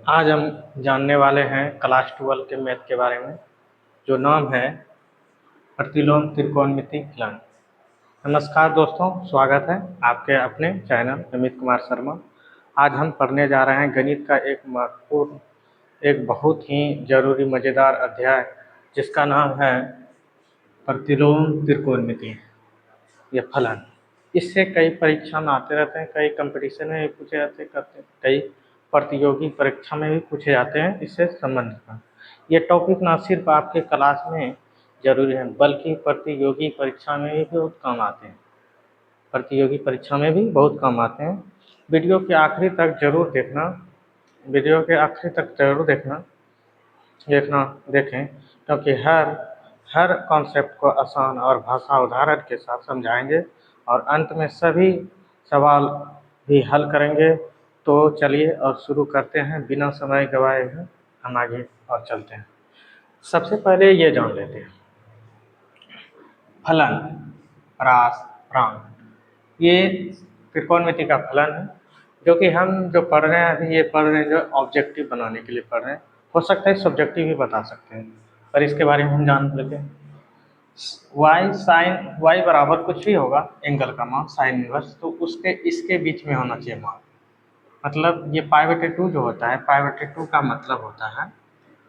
आज हम जानने वाले हैं क्लास 12 के मैथ के बारे में, जो नाम है प्रतिलोम त्रिकोणमिति फलन। नमस्कार दोस्तों, स्वागत है आपके अपने चैनल अमित कुमार शर्मा। आज हम पढ़ने जा रहे हैं गणित का एक महत्वपूर्ण, एक बहुत ही जरूरी मज़ेदार अध्याय, जिसका नाम है प्रतिलोम त्रिकोणमिति या फलन। इससे कई परीक्षा में आते रहते हैं, कई कंपटीशन में भी पूछे जाते हैं, कई प्रतियोगी परीक्षा में भी पूछे जाते हैं इससे संबंधित। ये टॉपिक ना सिर्फ आपके क्लास में जरूरी है, बल्कि प्रतियोगी परीक्षा में भी बहुत काम आते हैं। प्रतियोगी परीक्षा में भी बहुत काम आते हैं। वीडियो के आखिरी तक जरूर देखना, वीडियो के आखिरी तक जरूर देखें, क्योंकि हर कॉन्सेप्ट को आसान और भाषा उदाहरण के साथ समझाएंगे और अंत में सभी सवाल भी हल करेंगे। तो चलिए और शुरू करते हैं, बिना समय गवाए हुए हम आगे और चलते हैं। सबसे पहले ये जान लेते हैं फलन, रास, प्रांत। ये त्रिकोणमिति का फलन है, जो कि हम जो पढ़ रहे हैं अभी, ये पढ़ रहे हैं जो ऑब्जेक्टिव बनाने के लिए पढ़ रहे हैं। हो सकता है सब्जेक्टिव भी बता सकते हैं, पर इसके बारे में हम जान लेते हैं। वाई साइन वाई बराबर कुछ भी होगा, एंगल का मान साइन इनवर्स, तो उसके इसके बीच में होना चाहिए मान। मतलब ये π/2 जो होता है, π/2 का मतलब होता है,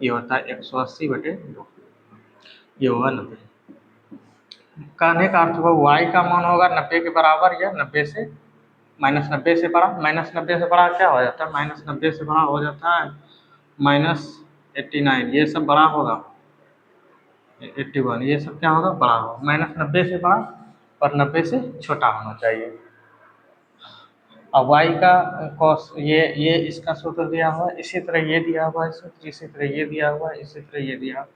ये होता है 180/2, ये होगा 90। कहने का अर्थ होगा वाई का मान होगा 90 के बराबर या 90 से -90 से बड़ा। -90 से बड़ा क्या हो जाता है? -90 से बड़ा हो जाता है -89। ये सब बड़ा होगा 81, ये सब क्या होगा? बड़ा होगा। -90 से बड़ा और 90 से छोटा होना चाहिए। अब y का cos, ये इसका सूत्र दिया हुआ है, इसी तरह ये दिया हुआ है सूत्र, इसी तरह ये दिया हुआ है, इसी तरह ये दिया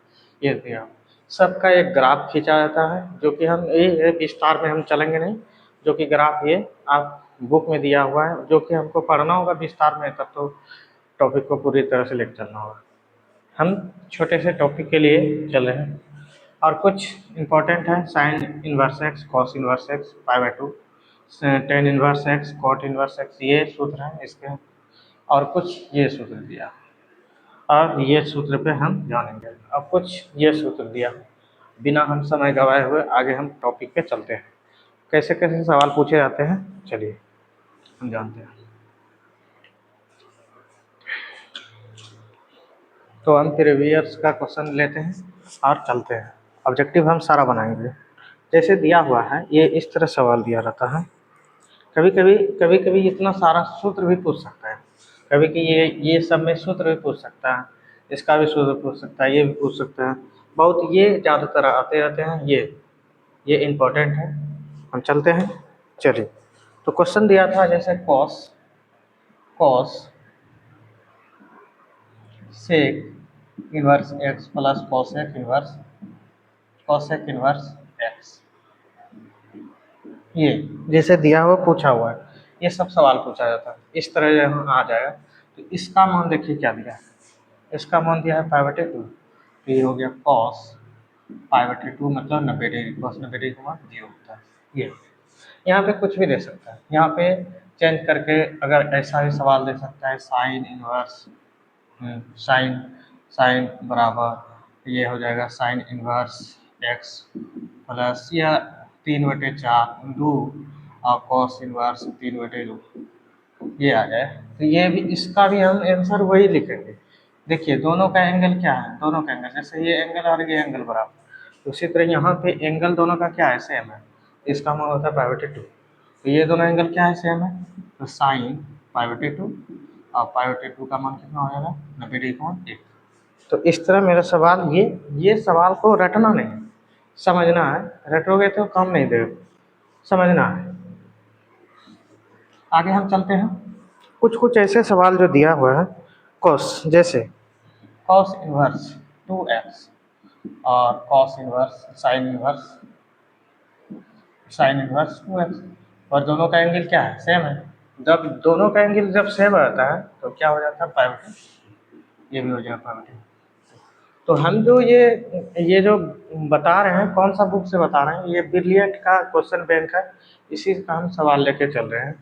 हुआ। सबका एक ग्राफ खींचा जाता है, जो कि हम ये विस्तार में हम चलेंगे नहीं, जो कि ग्राफ ये आप बुक में दिया हुआ है, जो कि हमको पढ़ना होगा विस्तार में, तब तो टॉपिक को पूरी तरह से लेकर चलना होगा। हम छोटे से टॉपिक के लिए चल रहे हैं और कुछ इम्पोर्टेंट है। Sine inverse x, cos inverse x, π/2, tan inverse x, cot inverse x, ये सूत्र है इसके। और कुछ ये सूत्र दिया, और ये सूत्र पे हम जानेंगे। अब कुछ ये सूत्र दिया, बिना हम समय गवाए हुए आगे हम टॉपिक पे चलते हैं। कैसे कैसे सवाल पूछे जाते हैं, चलिए हम जानते हैं। तो हम प्रीवियस का क्वेश्चन लेते हैं और चलते हैं। ऑब्जेक्टिव हम सारा बनाएंगे जैसे दिया हुआ है, ये इस तरह सवाल दिया रहता है। कभी कभी इतना सारा सूत्र भी पूछ सकता है, कभी कि ये सब में सूत्र भी पूछ सकता है, इसका भी सूत्र पूछ सकता है, ये भी पूछ सकता है। बहुत ये ज़्यादातर आते रहते हैं, ये इम्पोर्टेंट है। हम चलते हैं, चलिए। तो क्वेश्चन दिया था जैसे cos sec inverse x plus cosec inverse x, ये जैसे दिया हुआ पूछा हुआ है, ये सब सवाल पूछा जाता है। इस तरह जब आ जाएगा तो इसका मान देखिए क्या दिया है। इसका मान दिया है π/2, तो ये हो गया cos π/2, मतलब 90 डिग्री। cos 90 डिग्री का मान 0 होता है। ये यहाँ पे कुछ भी दे सकता है, यहाँ पे चेंज करके अगर ऐसा भी सवाल दे सकता है, साइन इनवर्स साइन साइन बराबर ये हो जाएगा साइन इनवर्स एक्स प्लस या 3/4 2 और कॉस इनवर्स 3/2, ये आ जाए। तो ये भी, इसका भी हम आंसर वही लिखेंगे। देखिए दोनों का एंगल क्या है, दोनों का एंगल, जैसे ये एंगल और ये एंगल बराबर, तो उसी तरह यहाँ पे एंगल दोनों का क्या है, सेम है। इसका मान होता है π/2, तो ये दोनों एंगल क्या है, सेम है। तो साइन π/2 और π/2 का मान कितना हो जाएगा, 90 डिग्री का मान 1। तो इस तरह मेरा सवाल, ये सवाल को रटना नहीं, समझना है। रटोगे तो काम नहीं देगा, समझना है। आगे हम चलते हैं। कुछ ऐसे सवाल जो दिया हुआ है, कॉस, जैसे कॉस इनवर्स 2x और cos inverse sine inverse 2x, और दोनों का एंगल क्या है, सेम है। जब दोनों का एंगल जब सेम रहता है तो क्या हो जाता है, π/2, ये भी हो जाएगा π/2। तो हम जो ये जो बता रहे हैं, कौन सा बुक से बता रहे हैं, ये ब्रिलियंट का क्वेश्चन बैंक है, इसी का हम सवाल लेके चल रहे हैं।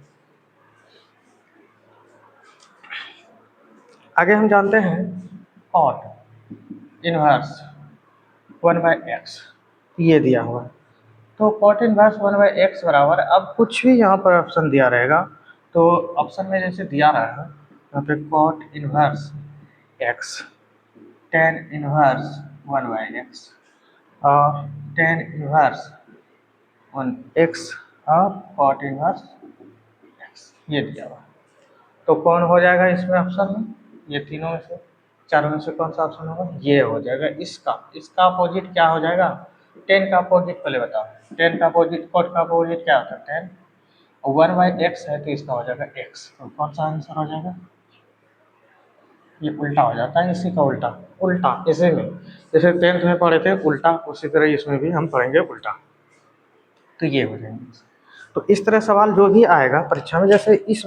आगे हम जानते हैं कॉट इनवर्स 1/x, ये दिया हुआ है। तो कॉट इनवर्स 1/x बराबर, अब कुछ भी यहाँ पर ऑप्शन दिया रहेगा, तो ऑप्शन में जैसे दिया रहा है यहाँ पे cot inverse x, tan inverse 1/x और टेन इनवर्स 1x और कॉट इनवर्स x, ये दिया हुआ। तो कौन हो जाएगा इसमें ऑप्शन में, ये तीनों में से, चारों में से कौन सा ऑप्शन होगा, ये हो जाएगा। इसका अपोजिट क्या हो जाएगा, टेन का अपोजिट पहले बताओ। टेन का अपोजिट, कॉट का अपोजिट क्या होता है, टेन। और 1/x है तो इसका हो जाएगा x, तो कौन सा आंसर हो जाएगा, ये उल्टा हो जाता है इसी का उल्टा। उल्टा इसी में, जैसे 10th में पढ़े थे उल्टा, उसी तरह इसमें भी हम पढ़ेंगे उल्टा, तो ये हो जाएंगे। तो इस तरह सवाल जो भी आएगा परीक्षा में, जैसे इस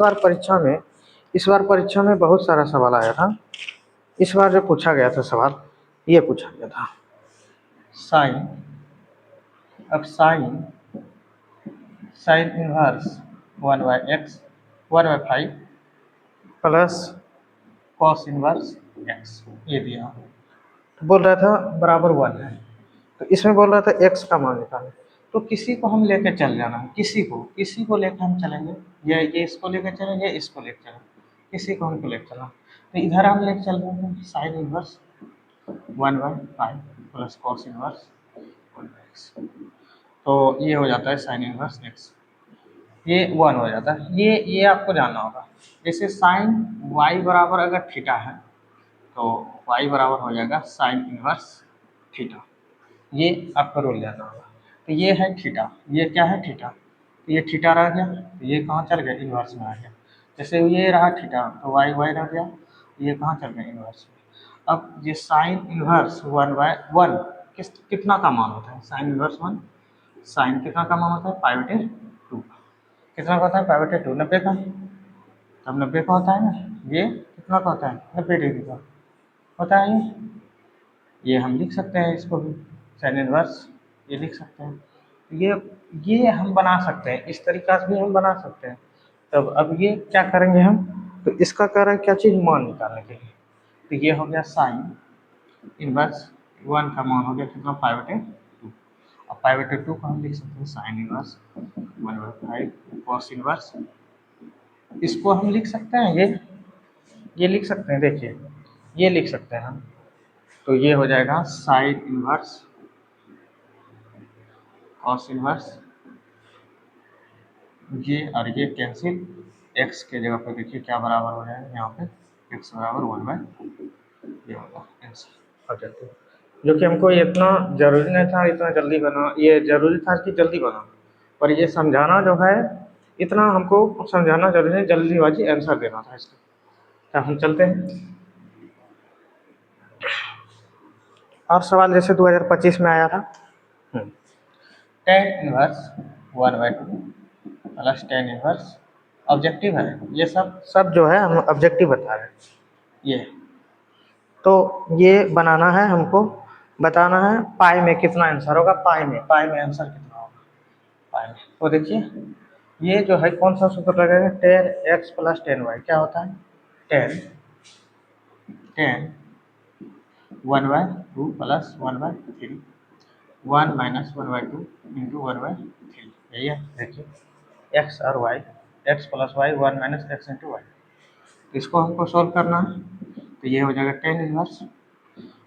बार परीक्षा में बहुत सारा सवाल आया था। इस बार जो पूछा गया था सवाल, ये पूछा गया था साइन, अब sine inverse 1/x 1/5 plus cos inverse x, ये दिया। तो बोल रहा था बराबर 1 है, तो इसमें बोल रहा था x का मान निकालें। तो किसी को हम लेके चल जाना है, किसी को लेकर हम चलेंगे, ये इसको लेकर चलेंगे, इसको लेकर चलेंगे, किसी को हमको लेकर चलना। तो इधर हम लेकर चल रहे हैं sine inverse 1/5 plus cos inverse 1/x, तो ये हो जाता है साइन इनवर्स x, ये 1 हो जाता है। ये आपको जानना होगा। जैसे साइन y बराबर अगर थीटा है तो y बराबर हो जाएगा साइन इनवर्स थीटा, ये आपका रूल जानना होगा। तो ये है थीटा, ये क्या है थीटा, तो ये थीटा रह गया, तो ये कहाँ चल गया, इनवर्स में आ गया। जैसे ये रहा थीटा, तो y रह गया, ये कहाँ चल गया, इनवर्स में। अब ये साइन इनवर्स 1/1 कितना का मान होता है, साइन इनवर्स 1, साइन कितना का मान होता है, π/2, कितना का होता है, π/2, 90 का, तब 90 का होता है ना। ये कितना का होता है, 90 डिग्री का होता है। ये हम लिख सकते हैं इसको भी, साइन इनवर्स ये लिख सकते हैं। ये हम बना सकते हैं, इस तरीका से भी हम बना सकते हैं। तब अब ये क्या करेंगे हम, तो इसका कह रहा है क्या चीज़, मान निकालने के लिए। तो ये हो गया साइन इनवर्स 1 का मान हो गया कितना, π/2, और π/2 को हम लिख सकते हैं साइन इनवर्स 1/5 कॉस इनवर्स, इसको हम लिख सकते हैं, ये लिख सकते हैं, देखिए ये लिख सकते हैं हम। तो ये हो जाएगा साइन इनवर्स कॉस इनवर्स, ये और ये कैंसिल, x के जगह पर देखिए क्या बराबर हो जाएगा, यहाँ पे x बराबर 1/, ये होगा आंसर ऑब्जेक्टिव। जो कि हमको इतना ज़रूरी नहीं था, इतना जल्दी बना, ये ज़रूरी था कि जल्दी बना, पर ये समझाना जो है, इतना हमको समझाना जरूरी नहीं, जल्दीबाजी आंसर देना था इसका। तो हम चलते हैं और सवाल, जैसे 2025 में आया था, tan inverse 1/2 plus tan inverse, objective है ये सब जो है हम ऑब्जेक्टिव बता रहे हैं। ये तो ये बनाना है हमको, बताना है पाई में कितना आंसर होगा, पाई में आंसर कितना होगा, पाई में। तो देखिए ये जो है कौन सा सूत्र लगेगा, 10x प्लस 10y क्या होता है, 10 1/2 प्लस 1/3, 1 माइनस 1/2 इंटू 1/3, यही है। देखिए x और y, x plus y 1 minus x into y, इसको हमको सॉल्व करना है। तो ये हो जाएगा टेन इनवर्स,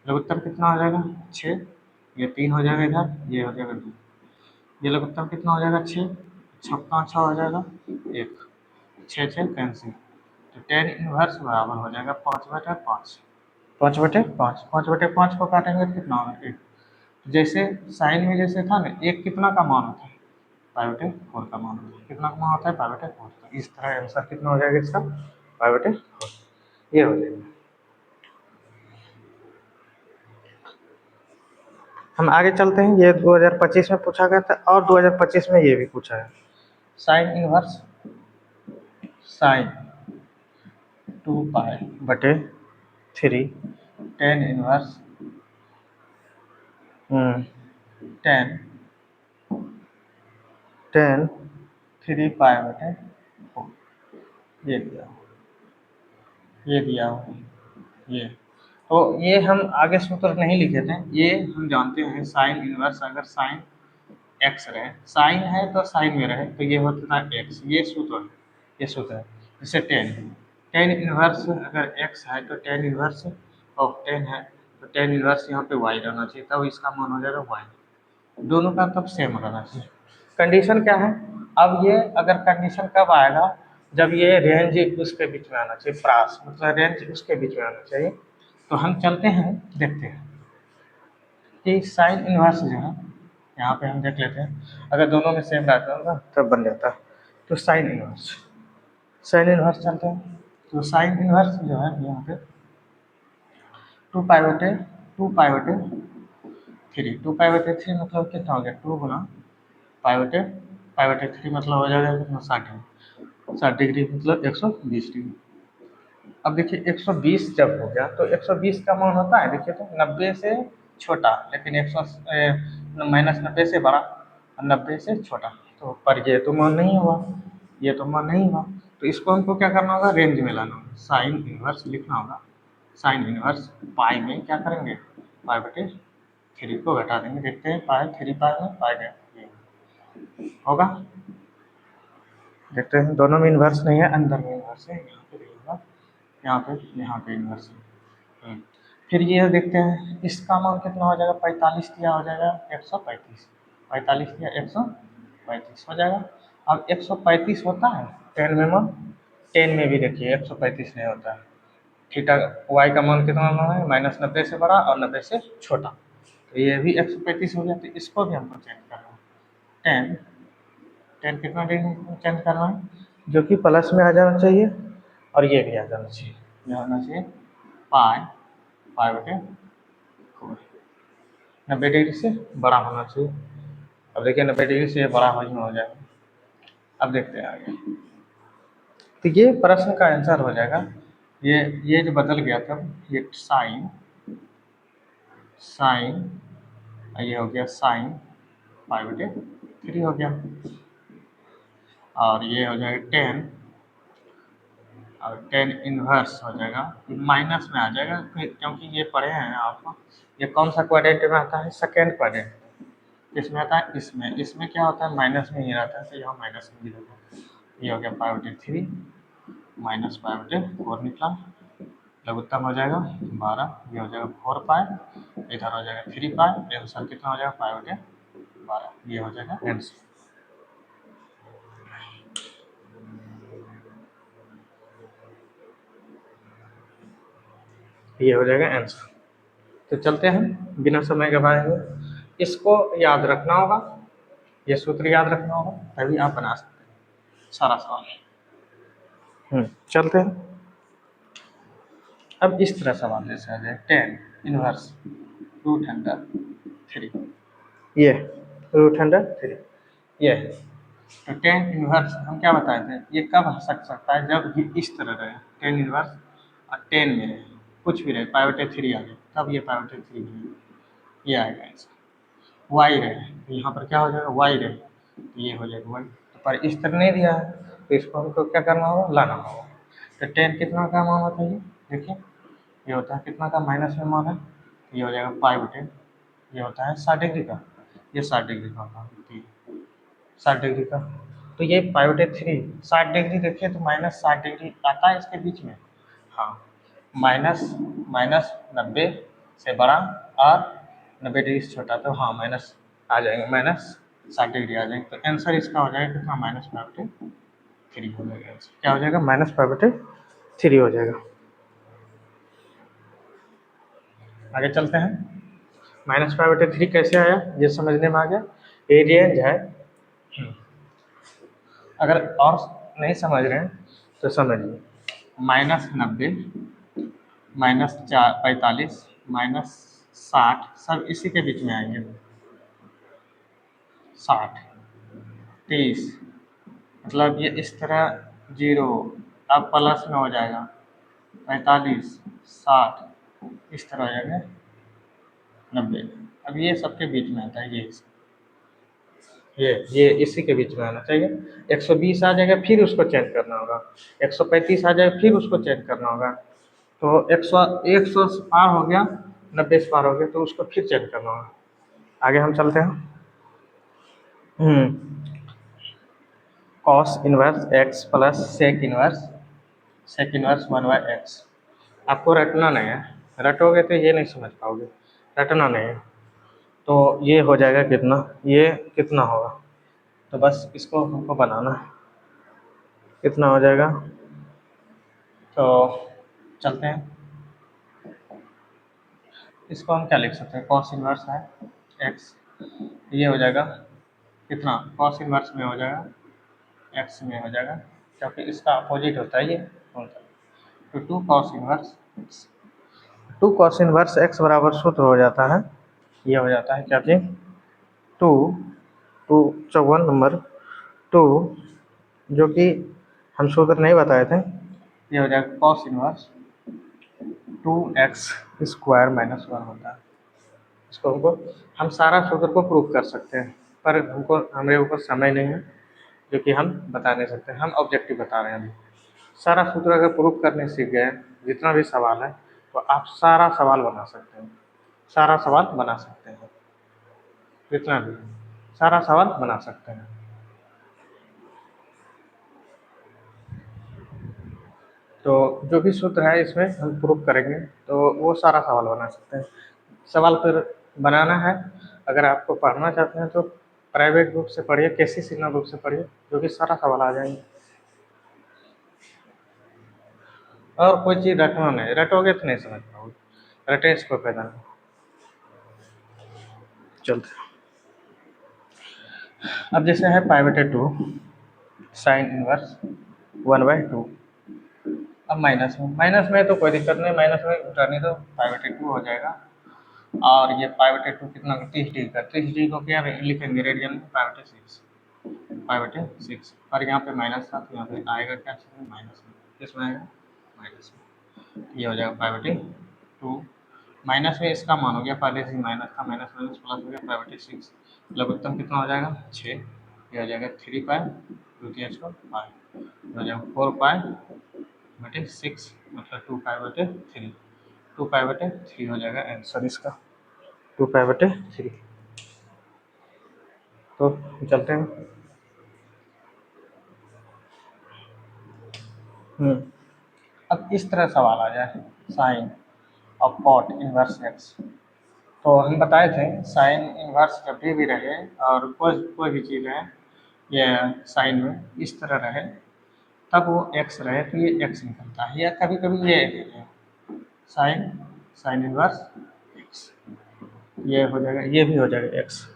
लघुत्तम कितना हो जाएगा, 6, ये 3 हो जाएगा इधर, ये हो जाएगा 2, ये लघुत्तम कितना हो जाएगा, 6, 6 हो जाएगा 1, 6 कैंसिल, तो टेन इनवर्स बराबर हो जाएगा 5/5, 5/5, 5/5 को काटेंगे तो कितना होगा, 1। जैसे साइन में जैसे था ना, एक कितना का मान होता है, π/4 का मान होता है, कितना का मान होता है, π/4, तो इस तरह आंसर कितना हो जाएगा इसका, π/4, ये हो जाएगा। हम आगे चलते हैं, ये 2025 में पूछा गया था, और 2025 में ये भी पूछा है, sine inverse sine 2π/3 tan inverse 10 3π/4, ये दिया, ये तो ये हम आगे सूत्र नहीं लिखे थे, ये हम जानते हैं साइन इनवर्स अगर साइन एक्स रहे, साइन है तो साइन में रहे तो ये होता है एक्स, ये सूत्र है, ये सूत्र है। जैसे टेन, टेन इनवर्स अगर एक्स है तो टेन इनवर्स ऑफ टेन है तो टेन इनवर्स यहाँ पे वाई रहना चाहिए, तब इसका मान हो जाएगा वाई, दोनों का तब सेम रहना चाहिए। कंडीशन क्या है, अब ये अगर कंडीशन कब आएगा, जब ये रेंज उसके बीच में आना चाहिए, प्रास मतलब रेंज उसके बीच में आना चाहिए। तो हम चलते हैं देखते हैं कि साइन इनवर्स जो है, यहाँ पे हम देख लेते हैं, अगर दोनों में सेम रहता ना तब बन जाता है। तो साइन इनवर्स, साइन इनवर्स चलते हैं, तो साइन इनवर्स जो है यहाँ पे टू पाई बटे टू पाई बटे थ्री, टू पाई बटे थ्री मतलब कितना हो गया, टू गुना पाई बटे थ्री मतलब हो जाएगा कितना, 60 60 डिग्री मतलब 120 डिग्री। अब देखिए 120 जब हो गया तो 120 का मान होता है, देखिए तो 90 से छोटा, लेकिन 100 माइनस 90 से बड़ा और 90 से छोटा, तो पर ये तो मान नहीं हुआ, ये तो मान नहीं हुआ, तो इसको हमको क्या करना होगा, रेंज में लाना होगा, साइन इनवर्स लिखना होगा, साइन इनवर्स पाई में क्या करेंगे, पाई बटे थ्री को घटा देंगे, देखते हैं पाई थ्री पाई में पाई गया होगा, देखते हैं दोनों में इन्वर्स नहीं है, अंदर में इन्वर्स है, यहाँ पे होगा, यहाँ पे इन्वर्स है। फिर ये देखते हैं इसका मान कितना हो जाएगा, 45 दिया हो जाएगा 135, 45 दिया 135 हो जाएगा। अब 135 होता है टेन में मान, टेन में भी देखिए 135 नहीं होता है, थीटा वाई का मान कितना होना है, माइनस 90 से बड़ा और 90 से छोटा, तो ये भी 135 हो गया, तो इसको भी हमको चेंज करना है, टेन, टेन कितना डिग्री चेंज करना है, जो कि प्लस में आ जाना चाहिए और ये भी आ जाना चाहिए, ये होना चाहिए पाई, पाई बटे 90 डिग्री से बड़ा होना चाहिए। अब देखिए 90 डिग्री से ये बड़ा हो जाएगा। अब देखते हैं आगे, तो ये प्रश्न का आंसर हो जाएगा, ये जो बदल गया था, ये साइन, साइन ये हो गया साइन पाई बटे थ्री हो गया, और ये हो जाएगा टेन, और टेन इनवर्स हो जाएगा, माइनस में आ जाएगा क्योंकि ये पढ़े हैं आप, ये कौन सा क्वाड्रेंट में आता है, सेकेंड क्वाड्रेंट, किसमें आता है, इसमें क्या होता है, माइनस में ही रहता है, तो यहाँ माइनस में भी रहता है, ये हो गया पाई बटे थ्री माइनस पाई बटे फोर निकला, लघुत्तम हो जाएगा 12, ये हो जाएगा 4 पाई, इधर हो जाएगा 3 पाई, आंसर कितना हो जाएगा पाई बटे 12, ये हो जाएगा आंसर। ये हो जाएगा आंसर। तो चलते हैं बिना समय गवाए, इसको याद रखना होगा, ये सूत्र याद रखना होगा, तभी आप बना सकते हैं सारा सवाल। चलते हैं, अब इस तरह सवाल जैसे आ जाए, tan inverse root under three, ये रूट अंडर थ्री, ये है, तो टेन इनवर्स हम क्या बताए थे, ये कब आ सकता है, जब ये इस तरह रहे, टेन इनवर्स और टेन में रहे, कुछ भी रहे, पाई बटे थ्री आ जाए, तब ये पाई बटे थ्री बनेगा, ये आएगा आंसर। वाई रहे तो यहाँ पर क्या हो जाएगा, वाई रहे तो ये हो जाएगा वाई, तो पर इस तरह नहीं दिया है, तो इसको हमको क्या करना होगा, लाना होगा। तो टेन कितना का मान होता है, ये देखिए ये होता है कितना का, माइनस में मान है, ये हो जाएगा पाई बटे, ये होता है 60 डिग्री का, ये 60 डिग्री का होता है, 60 डिग्री का, तो ये पाई बटे थ्री 60 डिग्री, देखिए तो माइनस 60 डिग्री आता है इसके बीच में, हाँ, माइनस माइनस 90 से बड़ा और 90 डिग्री से छोटा, तो हाँ माइनस आ जाएंगे, माइनस 60 डिग्री आ जाएंगे, तो आंसर इसका हो जाएगा कितना, माइनस पाई बटे थ्री हो जाएगा आंसर, क्या हो जाएगा, माइनस पाई बटे थ्री हो जाएगा। आगे चलते हैं, माइनस पाई बटे थ्री कैसे आया, ये समझने में आ गया, ये रेंज है। अगर और नहीं समझ रहे हैं तो समझिए, माइनस 90 माइनस 45 माइनस 60 सब इसी के बीच में आएंगे, 60 30 मतलब ये इस तरह जीरो, अब प्लस में हो जाएगा 45 60 इस तरह हो जाएगा 90, अब ये सबके बीच में आता है, ये इसी के बीच में आना चाहिए, 120 आ जाएगा फिर उसको चेंज करना होगा, 135 आ जाएगा फिर उसको चेंज करना होगा, तो 100 पार हो गया, 90 से पार हो गया, तो उसको फिर चेक करना होगा। आगे हम चलते हैं। Cos inverse x plus sec inverse 1/x। आपको रटना नहीं है, रटोगे तो ये नहीं समझ पाओगे, रटना नहीं है। तो ये हो जाएगा कितना, ये कितना होगा, तो बस इसको हमको बनाना है, कितना हो जाएगा। तो चलते हैं, इसको हम क्या लिख सकते हैं, कॉस इनवर्स है एक्स, ये हो जाएगा कितना, कॉस इनवर्स में हो जाएगा एक्स में हो जाएगा, क्योंकि इसका अपोजिट होता है ये, तो 2 कॉस इनवर्स एक्स बराबर सूत्र हो जाता है, ये हो जाता है क्या चीज, टू टू 54 नंबर 2, जो कि हम सूत्र नहीं बताए थे, ये हो जाएगा कॉस इनवर्स 2x² -1 होता है। इसको हमको, हम सारा सूत्र को प्रूव कर सकते हैं, पर हमको हमारे ऊपर समय नहीं है, जो कि हम बता नहीं सकते, हम ऑब्जेक्टिव बता रहे हैं अभी। सारा सूत्र अगर प्रूव करने सीख गए, जितना भी सवाल है, तो आप सारा सवाल बना सकते हैं, सारा सवाल बना सकते हैं, जितना भी सारा सवाल बना सकते हैं। तो जो भी सूत्र है इसमें हम प्रूव करेंगे, तो वो सारा सवाल बना सकते हैं। सवाल फिर बनाना है, अगर आपको पढ़ना चाहते हैं तो प्राइवेट बुक से पढ़िए, केसी सिन्हा बुक से पढ़िए, जो कि सारा सवाल आ जाएंगे। और कोई चीज़ रटना नहीं, रटोगे तो नहीं समझ पाओगे, रटे इसको पैदा नहीं। चलते, अब जैसे है π/2 साइन इनवर्स 1/2। अब माइनस में तो कोई दिक्कत नहीं, माइनस में उठाने दो, π/2 हो जाएगा। और ये π/2 कितना, 30 डिग्री का, 30 डिग्री को क्या लिखेंगे रेडियन में, π/6। और यहाँ पे माइनस था, तो यहाँ पे आएगा क्या, माइनस में, किसमें आएगा, माइनस में, ये हो जाएगा π/2। माइनस में इसका मान हो गया, पहले से माइनस था, माइनस माइनस प्लस हो गया, π/6 लघुत्तम कितना हो जाएगा, 6। ये हो जाएगा 3π, द्वितीय छोर पाई, हो जाएगा 4π/6, मतलब 2π/3, 2π/3 हो जाएगा आंसर इसका, 2π/3। तो चलते हैं। अब इस तरह सवाल आ जाए, साइन और कॉट इनवर्स एक्स, तो हम बताए थे साइन इनवर्स जब भी रहे और कोई भी चीज़ है ये साइन में इस तरह रहे, तब वो एक्स रहे तो ये एक्स निकलता है, या कभी कभी ये साइन साइन इनवर्स एक्स, ये हो जाएगा, ये भी हो जाएगा एक्स,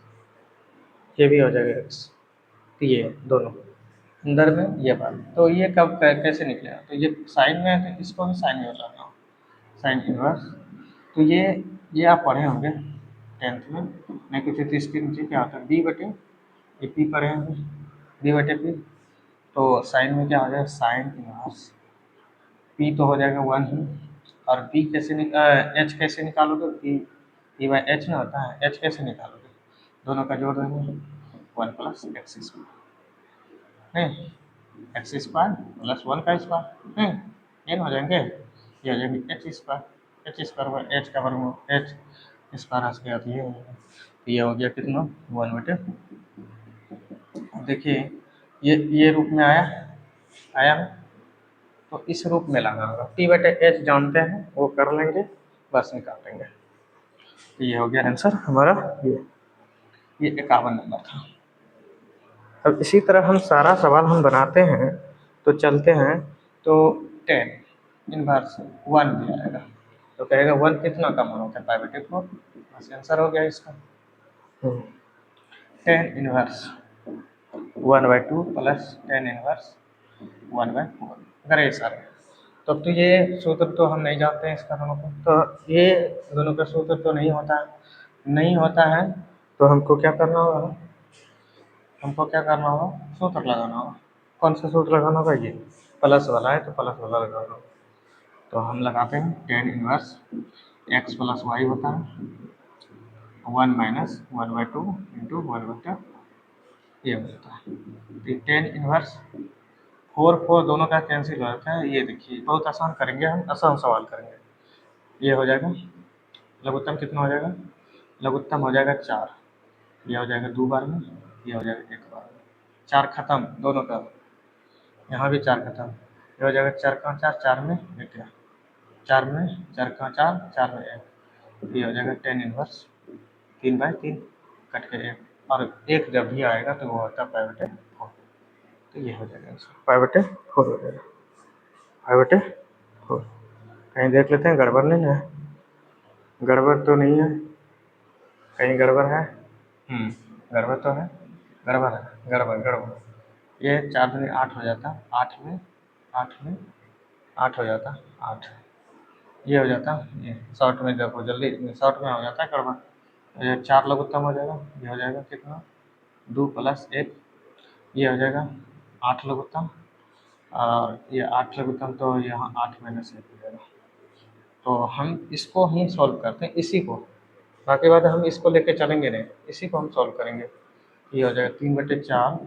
ये भी हो जाएगा एक्स, तो ये दोनों अंदर में ये बात, तो ये कब कैसे निकलेगा, तो ये साइन में है तो इसको भी साइन में लगाना, साइन इनवर्स, तो ये आप पढ़े होंगे 10th में, नहीं कुछ तो इसके नीचे क्या होता है, ये पी पढ़े होंगे, d/p, तो साइन में क्या हो जाएगा, साइन इनवर्स पी तो हो जाएगा 1 ही, और पी कैसे एच कैसे निकालोगे, पी/एच ना होता है, एच कैसे निकालोगे, दोनों का जोड़ देंगे, 1 + x², नहीं x² + 1 का स्क्वायर, ये हो जाएंगे, ये हो जाएंगे h² एच का वर्गमूल, एच स्क्वायर आ गया, तो ये हो जाएगा, तो ये हो गया कितना, 1/, देखिए ये रूप में आया है, तो इस रूप में लाना होगा, p/h जानते हैं वो कर लेंगे, बस निकाल लेंगे, तो ये हो गया आंसर हमारा, ये 51 नंबर था। अब इसी तरह हम सारा सवाल हम बनाते हैं, तो चलते हैं, तो 10 इनवर्स 1 भी आएगा, तो कहेगा 1 कितना का मान होता है, π/4, बस आंसर हो गया इसका। 10 इनवर्स 1/2 + 10 इनवर्स 1/4, अगर ऐसा है तो ये सूत्र तो हम नहीं जानते हैं इसका दोनों को, तो ये दोनों का सूत्र तो नहीं होता है, तो हमको क्या करना होगा, सूत्र लगाना होगा, कौन सा सूत्र लगाना होगा, ये प्लस वाला है तो प्लस वाला लगाना होगा, तो हम लगाते हैं 10 इनवर्स x + y होता है 1 - 1/2 × 1/, ये होता है, तो 10 इनवर्स 4 4 दोनों का कैंसिल हो जाता है। ये देखिए बहुत आसान करेंगे, हम आसान सवाल करेंगे। ये हो जाएगा लघुत्तम कितना हो जाएगा, लघुत्तम हो जाएगा 4, ये हो जाएगा 2 बार में, ये हो जाएगा 1 बार में। 4 खत्म दोनों का, यहाँ भी 4 खत्म, ये हो जाएगा 4 का 4, 4 में 1 है, 4 में 4 का 4, 4 में 1, ये हो जाएगा tan इनवर्स 3/3 कट के 1, और 1 जब भी आएगा तो वो होता है पाई/4, तो ये हो जाएगा आंसर पाई/4 हो जाएगा, पाई/4। कहीं देख लेते हैं गड़बड़ नहीं है, गड़बड़ तो नहीं है, कहीं गड़बड़ है? गड़बड़ तो है, गड़बड़ है, गड़बड़। ये 4 दूनी 8 हो जाता, 8 हो जाता, 8 ये हो जाता, ये शॉर्ट में देखो जल्दी, शॉर्ट में हो जाता है गड़बड़। ये 4 लघुत्तम हो जाएगा, ये हो जाएगा कितना 2 + 1, ये हो जाएगा 8 लघुत्तम, और ये 8 लघुत्तम तो यहाँ 8 - 1 हो जाएगा। तो हम इसको ही सॉल्व करते हैं, इसी को, बाकी बात हम इसको लेके चलेंगे नहीं, इसी को हम सॉल्व करेंगे। ये हो जाएगा 3/4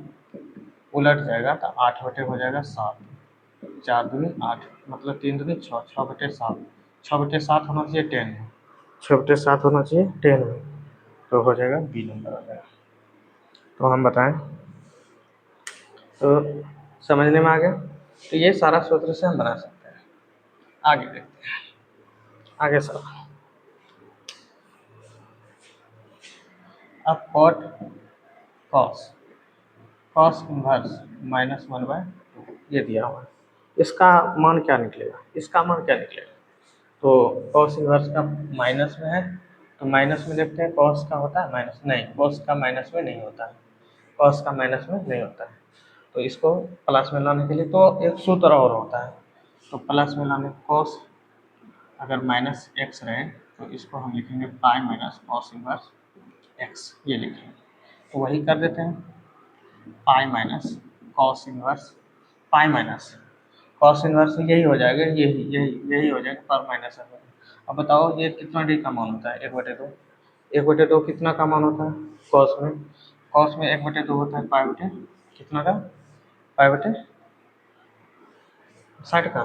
उलट जाएगा तो 8 हो जाएगा 7, 4 दूनी 8 मतलब 3 दूनी 6, 6/7, 6/7 होना चाहिए 10 में, 6/7 होना चाहिए 10 में, तो हो जाएगा बी नंबर हो जाएगा। तो हम बताएं, तो समझने में आ गया? तो ये सारा सूत्र से हम बना सकते हैं। आगे देखते हैं, आगे सर अब कॉस इनवर्स -1/2 ये दिया हुआ है, इसका मान क्या निकलेगा, इसका मान क्या निकलेगा? तो कॉस इनवर्स का माइनस में है, तो माइनस में देखते हैं कॉस का होता है माइनस, नहीं कॉस का माइनस में नहीं होता है, कॉस का माइनस में नहीं होता है। तो इसको प्लस में लाने के लिए तो एक सूत्र और होता है, तो प्लस में लाने कॉस अगर -x रहे तो इसको हम लिखेंगे पाई माइनस कॉस इनवर्स x, ये लिखेंगे। तो वही कर देते हैं, पाई माइनस कॉस इनवर्स, पाई माइनस कॉस इनवर्स यही हो जाएगा, यही हो जाएगा, पर माइनस है। अब बताओ ये कितना डी का मान होता है, 1/2, 1/2 कितना का मान होता है कॉस में 1/2 होता है पाई/, कितना का पाई/, 60 का,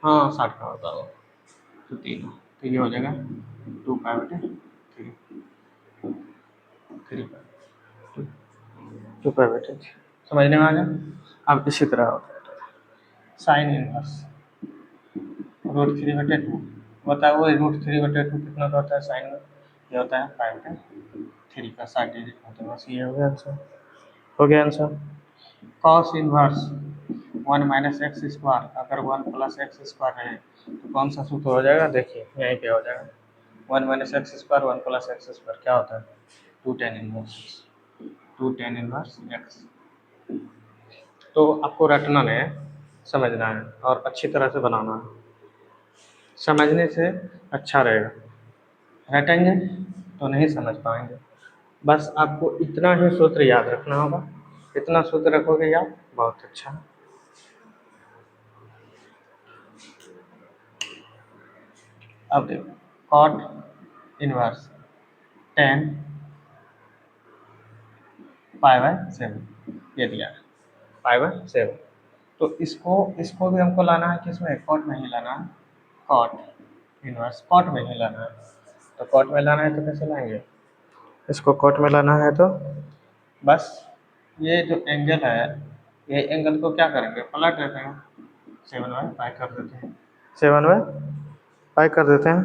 हाँ 60 का होता है, तो 3, तो ये हो जाएगा 2 पाई/3, 2 पाई/3, समझने में आ गया? अब इसी तरह होता है साइन इनवर्स √3/2, बताओ वो √3/2 कितना का होता है साइन में, ये होता है पाई/3 का 60 डिग्री होता है, बस ये हो गया आंसर, हो गया आंसर। कॉस इनवर्स 1 - x², अगर 1 + x² रहे तो कौन सा सूत्र हो जाएगा, देखिए यहीं पे हो जाएगा, 1 - x², 1 + x² क्या होता है 2 tan इनवर्स x। तो आपको रटना नहीं है, समझना है और अच्छी तरह से बनाना है, समझने से अच्छा रहेगा, रटेंगे तो नहीं समझ पाएंगे। बस आपको इतना ही सूत्र याद रखना होगा, इतना सूत्र रखोगे याद, बहुत अच्छा। अब देखो कॉट इनवर्स tan π/7 ये दिया है, π/7। तो इसको भी हमको लाना है किसमें, कॉट में ही लाना है, कॉट इनवर्स कॉट में ही लाना है। तो कॉट में लाना है तो कैसे लाएंगे, इसको कॉट में लाना है तो बस ये जो एंगल है, ये एंगल को क्या करेंगे, पलट देते हैं, 7/π कर देते हैं, 7/π कर देते हैं।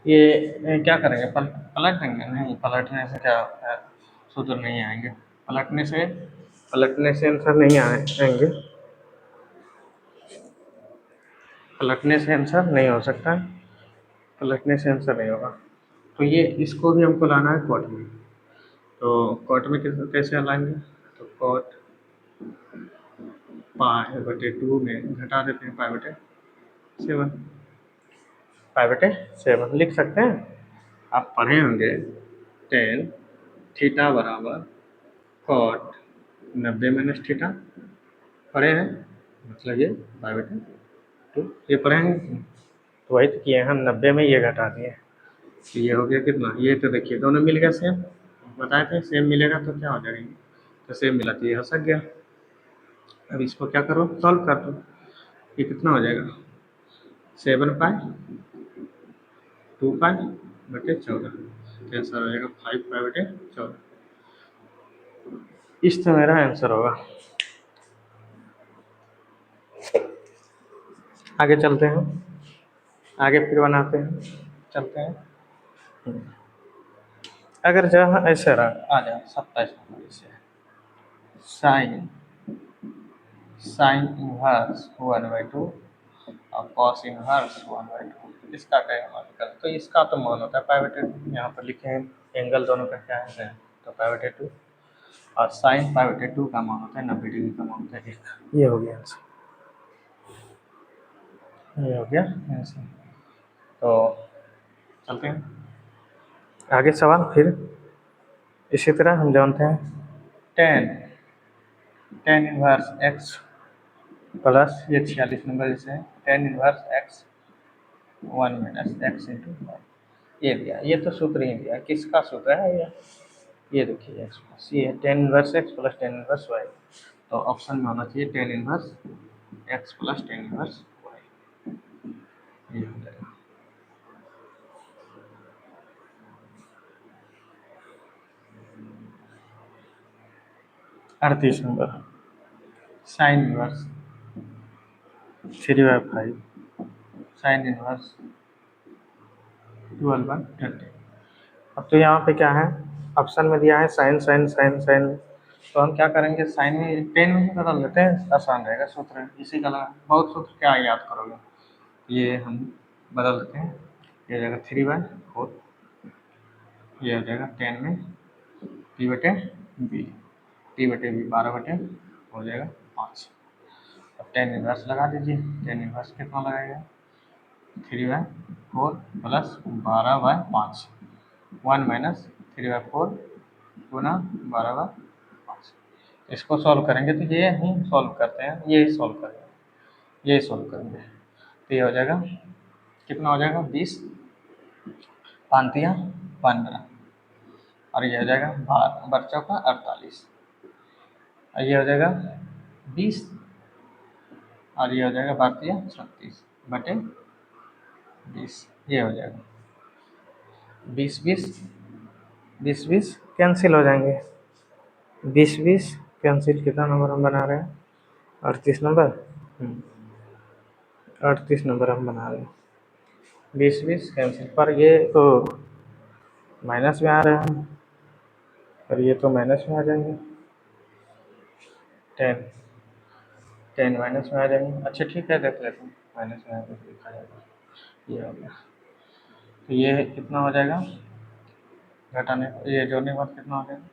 ये क्या करेंगे, पलट देंगे, नहीं पलटने से क्या है, सूत्र नहीं आएंगे, पलटने से आंसर नहीं आएंगे, पलटने से आंसर नहीं हो सकता है, पलटने से आंसर नहीं होगा। तो ये इसको भी हमको लाना है कॉट में, तो कॉट में कैसे लाएंगे, तो कॉट π/2 में घटा देते हैं π/7, π/7 लिख सकते हैं। आप पढ़े होंगे tan थीटा बराबर कॉट 90 - थीटा, पढ़े हैं, मतलब ये π/2 ये पढ़े हैं। तो वही तो किए हम 90 में ये घटा दिए। तो ये हो गया कितना, ये तो देखिए दोनों मिल गया सेम, बताए थे सेम मिलेगा तो क्या हो जाएगा, तो सेम मिला तो ये हंसक गया। अब इसको क्या करो, सॉल्व कर दो। ये कितना हो जाएगा, 7 पाई 2 पाई बटे 14, तो आंसर हो जाएगा 5 पाई बटे 14। इस तो मेरा आंसर होगा। आगे चलते हैं, आगे फिर बनाते हैं, चलते हैं। अगर जहाँ ऐसे रहा आ जाए 27 नंबर, इसे साइन साइन इनवर्स 1/2 और कॉस इनवर्स 1/2, इसका क्या मान निकाल, तो इसका तो मान होता है पाई/2, यहाँ पर लिखे हैं एंगल दोनों का क्या है, तो पाई/2, और साइन पाई/2 का मान होता है 90 डिग्री का मान होता है 1। ये हो गया आंसर, ये हो गया आंसर। तो चलते हैं आगे सवाल फिर। इसी तरह हम जानते हैं ten ten inverse x plus, ये 46 नंबर जैसे है, ten inverse x 1 - x into, ये दिया, ये तो सूत्र ही दिया, किसका सूत्र है ये देखिए एक्स प्लस, ये tan inverse x plus tan inverse y, तो ऑप्शन में होना चाहिए tan inverse x plus tan inverse y, ये हो जाएगा। 38 number sine inverse 3/5 sine inverse 12/30। अब तो यहाँ पे क्या है, ऑप्शन में दिया है साइन साइन साइन साइन, तो हम क्या करेंगे, साइन में टेन में ही बदल देते हैं, आसान रहेगा, सूत्र इसी का लगा, बहुत सूत्र क्या याद करोगे, ये हम बदल देते हैं, ये हो जाएगा 3/4, ये हो जाएगा 10 में p/b, p/b 12 हो जाएगा 5। अब टेन इनवर्स लगा दीजिए, टेन इनवर्स कितना लगाएगा, 3/4 प्लस 12/5, 1 - 3/4 गुना 12/5। इसको सॉल्व करेंगे तो ये ही सॉल्व करते हैं, ये सॉल्व करेंगे, ये सॉल्व करेंगे, तो ये हो जाएगा कितना हो जाएगा, 20 5 15, और ये हो जाएगा 12 × 48, और ये हो जाएगा 20, और ये हो जाएगा 12×36/20, ये हो जाएगा 20 20 कैंसिल हो जाएंगे, 20 कैंसिल, कितना नंबर हम बना रहे हैं, 38 नंबर, 38 नंबर हम बना रहे हैं, 20 कैंसिल, पर ये तो माइनस में आ रहे हैं, और ये तो माइनस में आ जाएंगे, 10 10 माइनस में आ जाएंगे, अच्छा ठीक है देख लेते हैं, माइनस में आकर लिखा जाएगा, ये हो गया, तो ये कितना हो जाएगा, घटाने ये जोड़ने के बाद कितना हो जाएगा,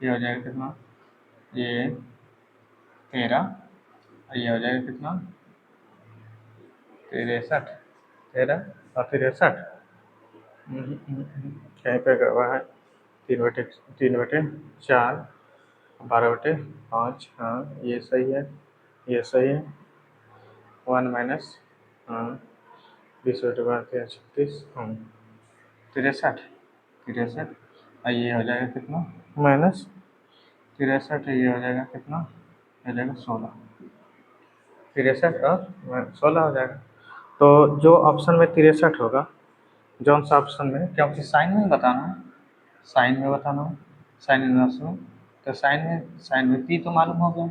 ये हो जाएगा कितना, ये 13, और ये हो जाएगा कितना, 63, 13 और 63, कहीं पे गड़बड़ है, 3/4 12/5, हाँ ये सही है, ये सही है, 1 माइनस, हाँ 20/12 36, 63 और ये हो जाएगा कितना, -63, ये हो जाएगा कितना, हो जाएगा 16, 63 और 16 हो जाएगा। तो जो ऑप्शन में 63 होगा, जौन सा ऑप्शन में, क्योंकि साइन में बताना है, साइन में बताना है, साइन इनवर्स में, तो साइन में पी तो मालूम हो गया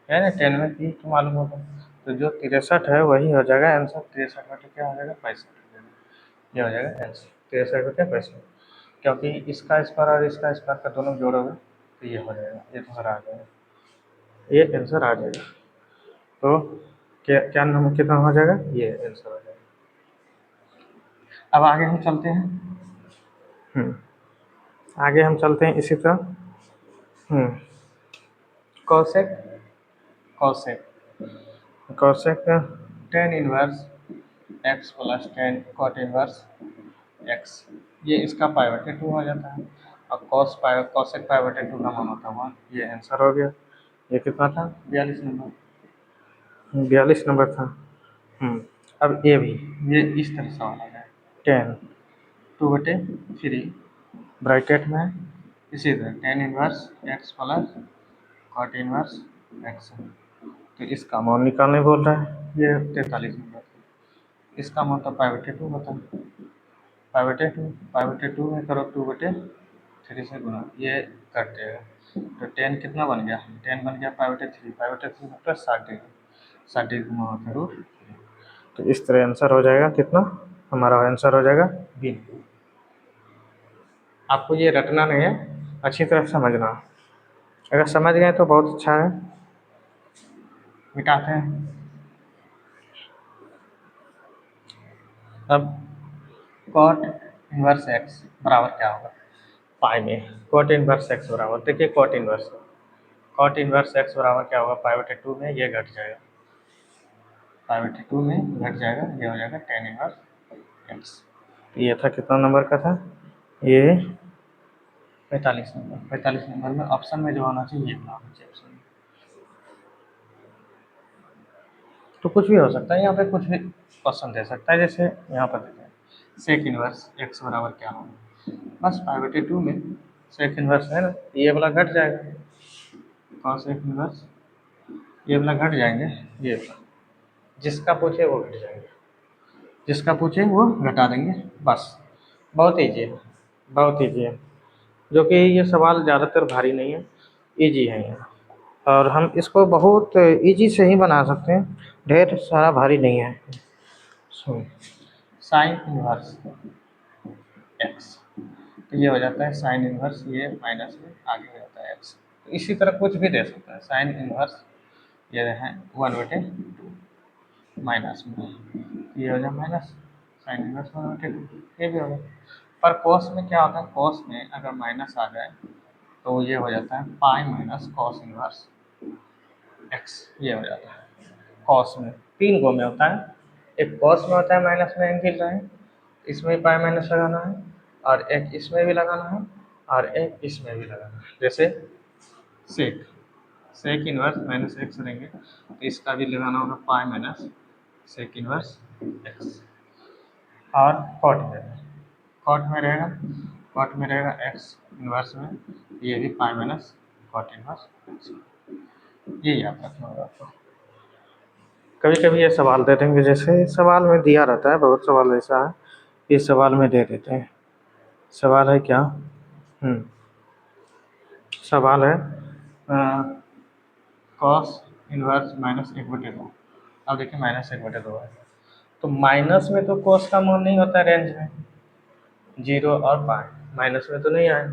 है ना, 10 में पी तो मालूम हो गया, तो जो 63 है वही हो जाएगा आंसर, 63 क्या हो जाएगा, 65 हो जाएगा, ये हो जाएगा आंसर 63/65, क्योंकि इसका स्क्वायर और इसका स्क्वायर का दोनों जोड़ोगे तो ये हो जाएगा, ये आंसर आ जाएगा, ये आंसर आ जाएगा। तो क्या क्या नंबर कितना हो जाएगा, ये आंसर हो जाएगा। अब आगे हम चलते हैं, आगे हम चलते हैं इसी तरह, cosec cosec cosec ten inverse x plus ten cot inverse x, ये इसका पाई/2 हो जाता है, और कॉसेक पाई/2 का मान होता है 1, ये आंसर हो गया। ये कितना था, 42 नंबर, 42 नंबर था। अब ये भी ये इस तरह सवाल आ जाए 10/3 ब्रैकेट में इसी तरह tan inverse x plus cot inverse x है। तो इसका मान निकालने बोल रहा है। ये 43 नंबर इसका मान तो π/2 होता है। π/2 में करो 2/3 से गुना ये कट जाएगा। तो tan कितना बन गया? tan बन गया π/3 मतलब 60 डिग्री गुना होता है √3। तो इस तरह आंसर हो जाएगा कितना? हमारा आंसर हो जाएगा बी। आपको ये रटना नहीं है, अच्छी तरह समझना। अगर समझ गए तो बहुत अच्छा है। मिटाते हैं। अब cot इनवर्स x बराबर क्या होगा? पाई में cot इनवर्स x बराबर, देखिए cot इनवर्स x बराबर क्या होगा? π/2 में ये घट जाएगा, π/2 में घट जाएगा, ये हो जाएगा tan इनवर्स x। ये था कितना नंबर का था? ये 45 नंबर। 45 नंबर में ऑप्शन में जो होना चाहिए ये होना चाहिए ऑप्शन में। तो कुछ भी हो सकता है, यहाँ पे कुछ भी क्वेश्चन दे सकता है। जैसे यहाँ पर देते हैं सेक इनवर्स x बराबर क्या होगा? बस π/2 में सेक इनवर्स है ना, ये वाला घट जाएगा, कॉस सेक इनवर्स ये वाला घट जाएंगे, ये वाला जिसका पूछे वो घट जाएंगे, जिसका पूछे वो घटा देंगे। बस बहुत ईजी है, बहुत ईजी है। जो कि ये सवाल ज़्यादातर भारी नहीं है, ईजी है ये। और हम इसको बहुत ईजी से ही बना सकते हैं, ढेर सारा भारी नहीं है। साइन इनवर्स एक्स, तो ये हो जाता है साइन इनवर्स, ये माइनस में आगे हो जाता है एक्स। तो इसी तरह कुछ भी दे सकता है। साइन इनवर्स ये है 1/2 माइनस में, ये हो जाए माइनस साइन इनवर्स 1/2, ये भी होगा। पर कॉस में क्या होता है? कॉस में अगर माइनस आ जाए तो ये हो जाता है पाई माइनस कॉस इनवर्स एक्स, ये हो जाता है। कॉस में 3 गो में होता है, एक कॉस में होता है माइनस में एंगल है, इसमें पाई माइनस लगाना है, और एक इसमें भी लगाना है, और एक इसमें भी लगाना है। जैसे sec sec inverse minus x रहेंगे, तो इसका भी लगाना होगा pi minus sec inverse x. और कॉट में रहेगा एक्स इनवर्स में, ये भी pi minus cot inverse x. ये याद रखना होगा आपको। कभी कभी ये सवाल दे देंगे, जैसे सवाल में दिया रहता है, बहुत सवाल ऐसा है इस सवाल में दे देते हैं। सवाल है क्या? सवाल है कॉस इनवर्स माइनस 1/2। अब देखिए माइनस 1/2 है, तो माइनस में तो कॉस का मान नहीं होता रेंज में, 0 और पाई माइनस में तो नहीं आए,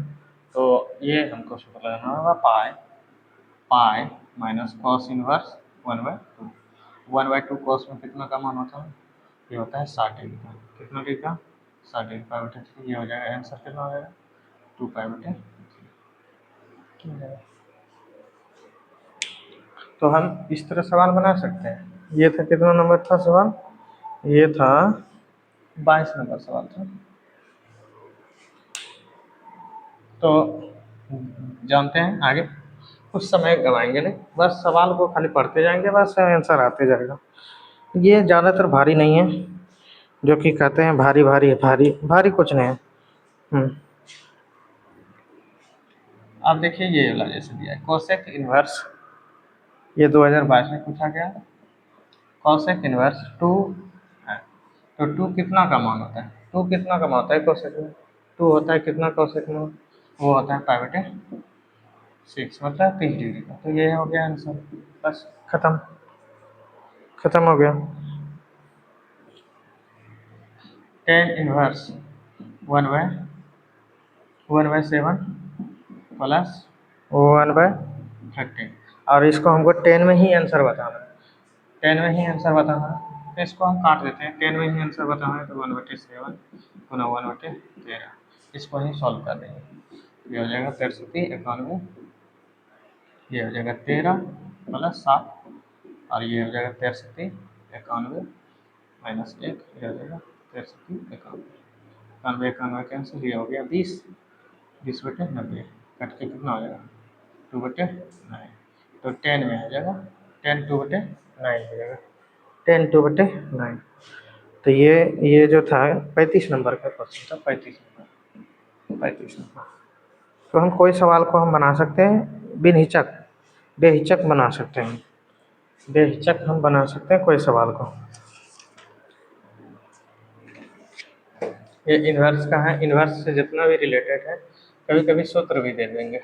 तो ये हमको सूत्र लगाना होगा pi pi minus cos inverse 1/2। 1/2 cos में कितना का मान होता है? ये होता है 60 डिग्री का। कितना डिग्री का? 60 डिग्री। π/3 ये हो जाएगा, आंसर कितना हो जाएगा? 2π/3। तो हम इस तरह सवाल बना सकते हैं। ये था कितना नंबर था सवाल? ये था 22 नंबर सवाल था। तो जानते हैं आगे कुछ समय गवाएंगे नहीं, बस सवाल को खाली पढ़ते जाएंगे, बस आंसर आते जाएगा। ये ज़्यादातर भारी नहीं है, जो कि कहते हैं भारी भारी भारी भारी कुछ नहीं है। अब देखिए ये वाला जैसे दिया है कोसेक इनवर्स, ये 2022 में पूछा गया। कोसेक इनवर्स 2 है, तो 2 कितना का मान होता है? 2 कितना का मान होता है कोसेक में? 2 होता है कितना कोसेक में? वो होता है π/6 मतलब 30 डिग्री का। तो ये हो गया आंसर, बस खत्म हो गया। tan इनवर्स 1/7 प्लस 1/13, और इसको हमको 10 में ही आंसर बताना है, 10 में ही आंसर बताना है। तो इसको हम काट देते हैं, 10 में ही आंसर बताना है तो 1/7 गुना 1/13, इसको ही सॉल्व कर देंगे। ये हो जाएगा 6391, ये हो जाएगा 13 प्लस 7, और ये हो जाएगा 6391 माइनस 1, ये हो जाएगा 6391, 91 कैंसिल, ये हो गया 20/90, कट के कितना हो जाएगा? 2/9। तो 10 में आ जाएगा, 10 2/9 हो जाएगा। 10/9। तो ये जो था 35 नंबर का क्वेश्चन था, 35 नंबर। तो हम कोई सवाल को हम बना सकते हैं बेहिचक बना सकते हैं, बेहिचक हम बना सकते हैं कोई सवाल को। ये इन्वर्स का है, इन्वर्स से जितना भी रिलेटेड है, कभी कभी सूत्र भी दे देंगे।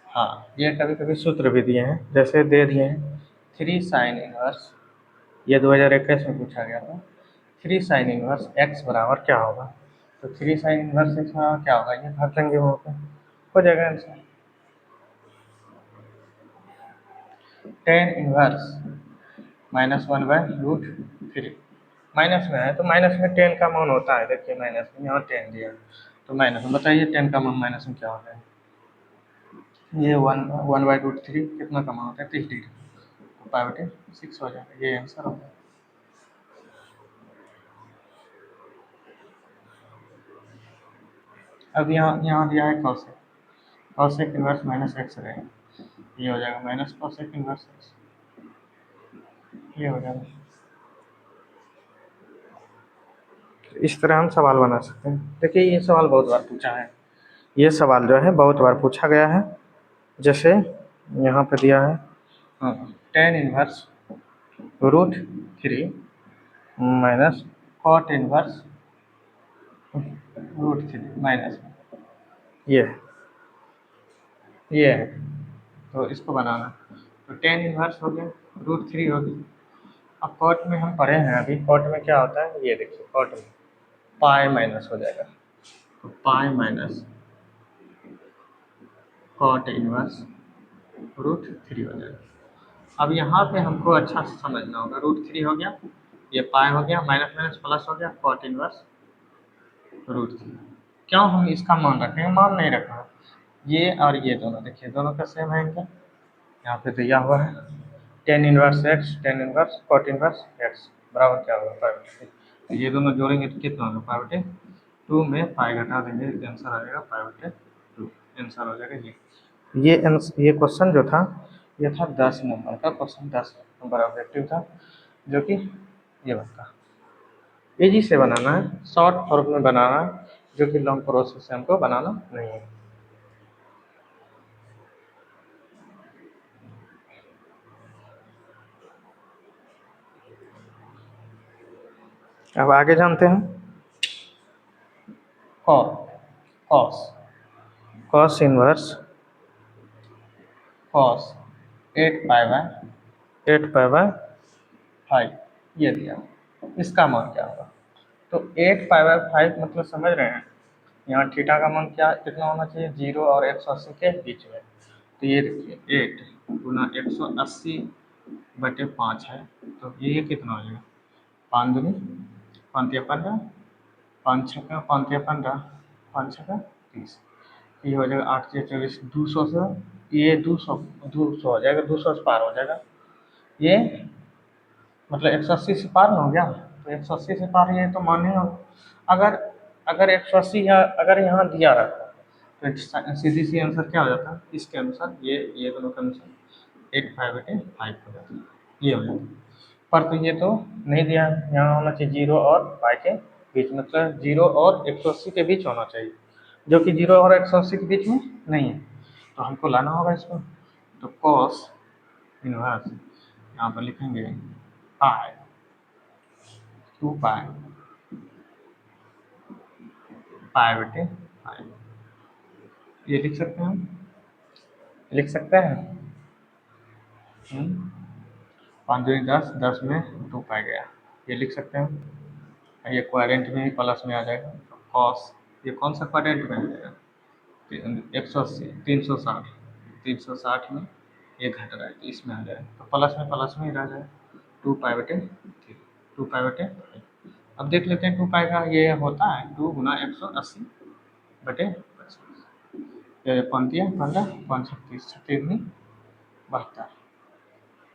हाँ, ये कभी कभी सूत्र भी दिए हैं, जैसे दे दिए हैं 3 साइन इन्वर्स, ये 2021 में पूछा गया था। 3 साइन इन्वर्स एक्स बराबर क्या होगा? तो 3 साइन इन्वर्स एक्स बराबर क्या होगा, ये भर लेंगे वहाँ पे, हो जाएगा आंसर। टेन इन्वर्स -1/√3, माइनस में है तो माइनस में 10 का मान होता है, देखिए माइनस में यहाँ 10 दिया है, तो माइनस में बताइए 10 का मान माइनस में क्या होता है? ये 1/√3 कितना का मान होता है? 30 डिग्री, तो 5/6 हो जाएगा, ये आंसर होगा। अब यहाँ दिया है cosec, cosec inverse minus x रहेगा, ये हो जाएगा माइनस कॉसेक इन्वर्स एक्स, ये हो जाएगा। इस तरह हम सवाल बना सकते हैं। देखिए ये सवाल बहुत बार पूछा है, ये सवाल जो है बहुत बार पूछा गया है। जैसे यहाँ पे दिया है 10 इन्वर्स√3 माइनस कॉट इन्वर्स √3 माइनस ये है, ये है, तो इसको बनाना। तो 10 इन्वर्स हो गया, √3 हो गया। अब कॉट में हम पढ़े हैं, अभी कॉट में क्या होता है, ये देखिए कॉट में पाई माइनस हो जाएगा, तो पाई माइनस कॉट इन्वर्स √3 हो जाएगा। अब यहाँ पे हमको अच्छा से समझना होगा, √3 हो गया, ये पाई हो गया, माइनस माइनस प्लस हो गया, कॉट इन्वर्स √3। क्यों हम इसका मान रखेंगे? मान नहीं रखा, ये और ये दोनों देखिए दोनों का सेम है इनका, यहाँ पे दिया हुआ है 10 inverse x, 10 inverse cot inverse x बराबर क्या होगा? 5/2। तो ये दोनों जोड़ेंगे तो कितना होगा? 5/2 में पाई घटा देंगे, आंसर आ जाएगा 5/2, आंसर हो जाएगा ये क्वेश्चन जो था ये था 10 नंबर का क्वेश्चन, 10 नंबर ऑब्जेक्टिव था, जो कि ये बनता इजी से बनाना है, शॉर्ट फॉर्म में बनाना है, जो कि लॉन्ग प्रोसेस से हमको बनाना नहीं है। अब आगे जानते हैं cos cos inverse cos 8 pi by 5 ये दिया, इसका मान क्या होगा? तो 8 पाई बाय 5 मतलब समझ रहे हैं, यहाँ थीटा का मान क्या कितना होना चाहिए? 0 और 180 के बीच में। तो ये देखिए 8 गुना 180/5 है, तो ये कितना हो जाएगा? 5 दूनी 5 या 15, 5 छक्का 5 या 15, 5 छक्का 30, ये हो जाएगा 8 या 24, 200 से ये 200 हो जाएगा, 200 से पार हो जाएगा ये, मतलब 180 से पार ना हो गया, तो 180 से पार ये तो मान ही होगा। अगर अगर 180 या अगर यहाँ दिया रहता तो सीधी सी आंसर क्या हो जाता? इसके अनुसार ये दोनों के अनुसार 8 पाई/5 हो जाता, ये हो जाता। पर तो ये तो नहीं दिया है, यहाँ होना चाहिए 0 और पाई के बीच, मतलब 0 और 180 के बीच होना चाहिए, जो कि 0 और 180 के बीच में नहीं है, तो हमको लाना होगा इसको। तो कॉस इनवर्स यहाँ पर लिखेंगे पाई 2 पाई पाई/5, ये लिख सकते हैं हम, लिख सकते हैं। 5 दूनी 10, 10 में 2 पाई गया, ये लिख सकते हैं हम। ये क्वाड्रेंट में ही प्लस में आ जाएगा, तो कॉस ये कौन सा क्वाड्रेंट में आ जाएगा? 180 360, 360 में ये घट रहा है तो इसमें आ जाएगा, तो प्लस में ही रह जाएगा 2 पाई/3, 2 पाई/5। अब देख लेते हैं 2 पाई का ये होता है 2 गुना 180/50, ये 5 15 5 36 36 में 72,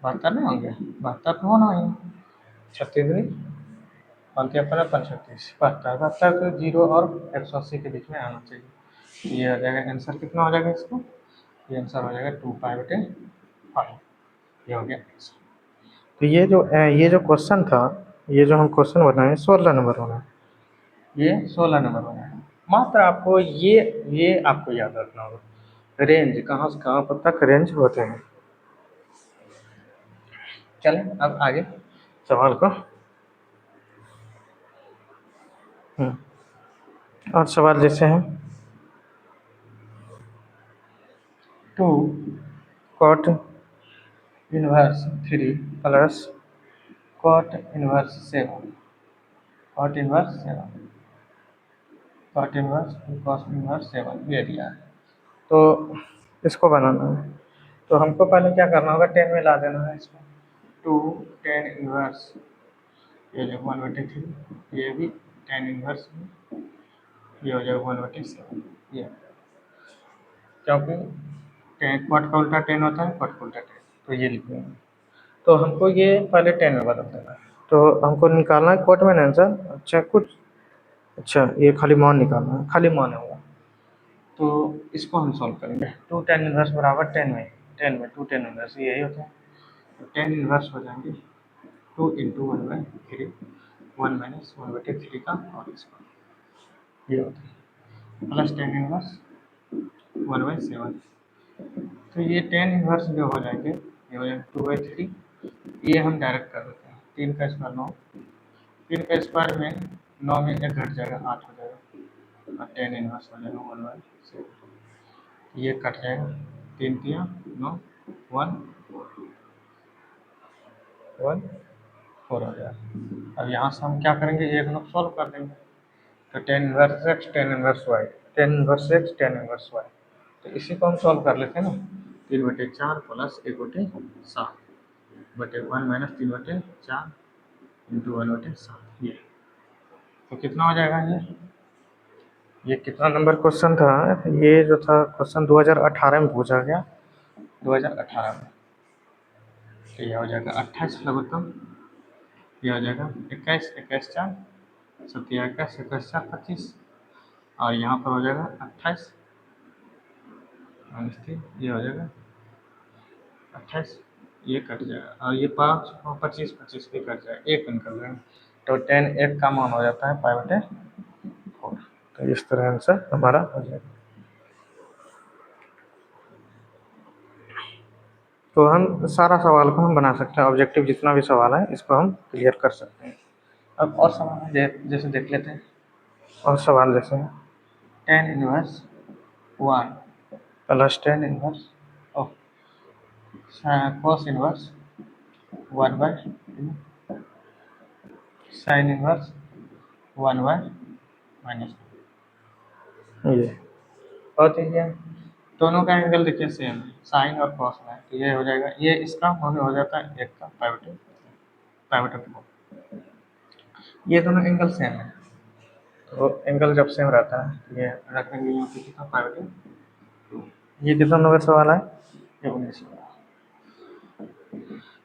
72 नहीं होंगे, 72 तो होना ही, 36 में 5 15 5 36 72, 72 तो 0 और 180 के बीच में आना चाहिए, तो ये आ जाएगा आंसर। कितना हो जाएगा इसको? ये आंसर हो जाएगा 2 पाई/5, ये हो गया आंसर। तो ये जो क्वेश्चन था, ये जो हम क्वेश्चन बनाए 16 नंबर होना है, ये 16 नंबर होना है। मात्र आपको ये आपको याद रखना होगा, रेंज कहाँ से कहाँ पर तक रेंज होते हैं। चलें अब आगे सवाल को। और सवाल जैसे हैं 2 cot inverse 3 plus cot inverse 7 cot inverse 7 cot inverse cos inverse 7 ये दिया है। तो इसको बनाना है, तो हमको पहले क्या करना होगा, 10 में ला देना है इसको। 2 10 इनवर्स, ये जो 1/3, ये भी 10 इनवर्स, ये हो जाएगा 1/7। ये क्योंकि 10 क्वाट का उल्टा 10 होता है, क्वाट का उल्टा 10, तो ये लिख देंगे। तो हमको ये पहले 10 में बदल देना है, तो हमको निकालना है क्वाट में आंसर। अच्छा ये खाली मान निकालना है, खाली मान होगा। तो इसको हम सॉल्व करेंगे। 2 10 इनवर्स बराबर 10 में 2 10 इनवर्स यही होता है, तो 10 इनवर्स हो जाएंगे 2 इंटू 1/3, 1 माइनस 1/3 का और इसका ये होता है, प्लस 10 इनवर्स 1/7। तो ये 10 इनवर्स जो हो जाएंगे, ये हो जाएगा 2/3, ये हम डायरेक्ट कर देते हैं। 3 का स्क्वायर 9, 3 का स्क्वायर में 9 में 1 घट जाएगा, 8 हो जाएगा, और 10 इनवर्स हो जाएगा 1/7। ये कट जाएगा, 3 3 9 1 1 4 हो जाएगा। अब यहाँ से हम क्या करेंगे, एक लोग सॉल्व कर देंगे। तो 10 inverse x 10 inverse y, 10 inverse x 10 inverse y, तो इसी को हम सॉल्व कर लेते हैं ना। 3/4 प्लस 1/7 बटे 1 माइनस 3/4 इंटू 1/7, ये तो कितना हो जाएगा। ये कितना नंबर क्वेश्चन था, ये जो था क्वेश्चन 2018 में पूछा गया, 2018 में। तो ये हो जाएगा 28 लघुत्तम, ये हो जाएगा 21 21 4 7 21 21 4 25, और यहाँ पर हो जाएगा 28 ये हो जाएगा 28, ये कट जाएगा, और ये 5 और 25 25 भी कट जाएगा, एक निकल जाएगा। तो 10 एक का मान हो जाता है 5/4। तो इस तरह आंसर हमारा हो जाएगा। तो हम सारा सवाल को हम बना सकते हैं, ऑब्जेक्टिव जितना भी सवाल है इसको हम क्लियर कर सकते हैं। अब और सवाल जैसे देख लेते हैं। और सवाल जैसे हैं 10 inverse 1 plus 10 inverse cos inverse 1/2 sine inverse 1/-2, ये बहुत ही है। दोनों का एंगल देखिए सेम है, साइन और कॉस में, तो ये हो जाएगा, ये इसका हो जाता है एक का पाइवटे। ये दोनों एंगल सेम है, तो एंगल जब सेम रहता है तो ये रख देंगे यहाँ पे कितना पाइवटे। ये कितना नंबर सवाल है, ये 19 वाला।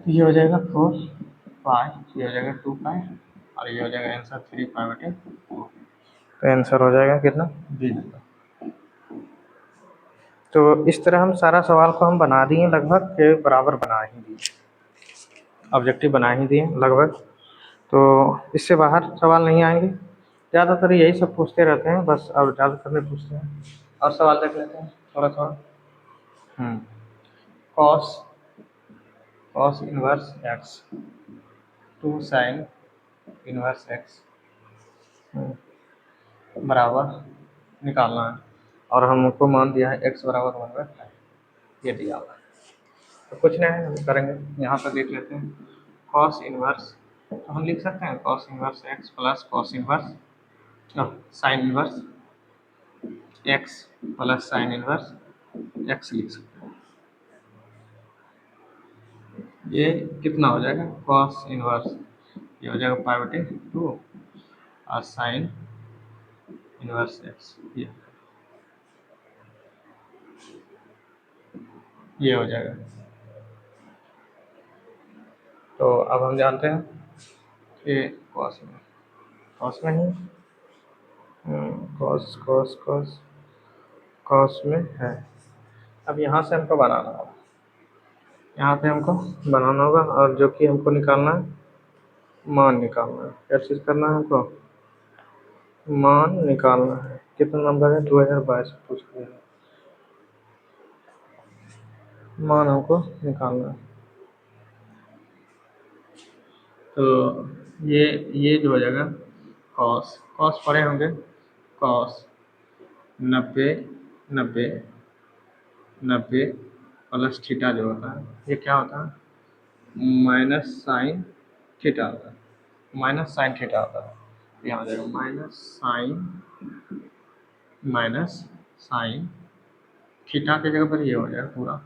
ये हो जाएगा 4 पाई, ये हो जाएगा 2 पाई, और ये हो जाएगा आंसर 3 पाई/4। तो आंसर हो जाएगा कितना, बी नंबर। तो इस तरह हम सारा सवाल को हम बना दिए, लगभग के बराबर बना ही दिए, ऑब्जेक्टिव बना ही दिए लगभग। तो इससे बाहर सवाल नहीं आएंगे, ज़्यादातर यही सब पूछते रहते हैं बस, अब ज़्यादातर नहीं पूछते हैं। और सवाल देख लेते हैं थोड़ा थोड़ा। Cos cos inverse x 2 sign inverse x बराबर निकालना है, और हमको मान दिया है x बराबर 1/5, ये दिया हुआ है। तो कुछ नहीं है, हम करेंगे, यहाँ पर देख लेते हैं। कॉस इनवर्स, तो हम लिख सकते हैं cos inverse x plus cos inverse sine inverse x plus sign inverse x लिख सकते हैं। ये कितना हो जाएगा, कॉस इनवर्स ये हो जाएगा पाई/2, और साइन इनवर्स एक्स ये हो जाएगा। तो अब हम जानते हैं कि कॉस में ही कॉस कॉस कॉस कॉस में है। अब यहाँ से हमको बनाना होगा, यहाँ पे हमको बनाना होगा और जो कि हमको निकालना है, मान निकालना है। क्या चीज़ करना है हमको? मान निकालना है। कितना नंबर है? 2022 पूछ रहे हैं। मान हमको निकालना है। तो ये जो हो जाएगा कॉस, कॉस पढ़े होंगे, कॉस 90 90 90 प्लस थीटा जो होता है ये क्या होता है? माइनस साइन थीटा होता है, माइनस साइन थीटा होता है। यहाँ हो जाएगा माइनस साइन थीटा की जगह पर ये हो जाएगा पूरा,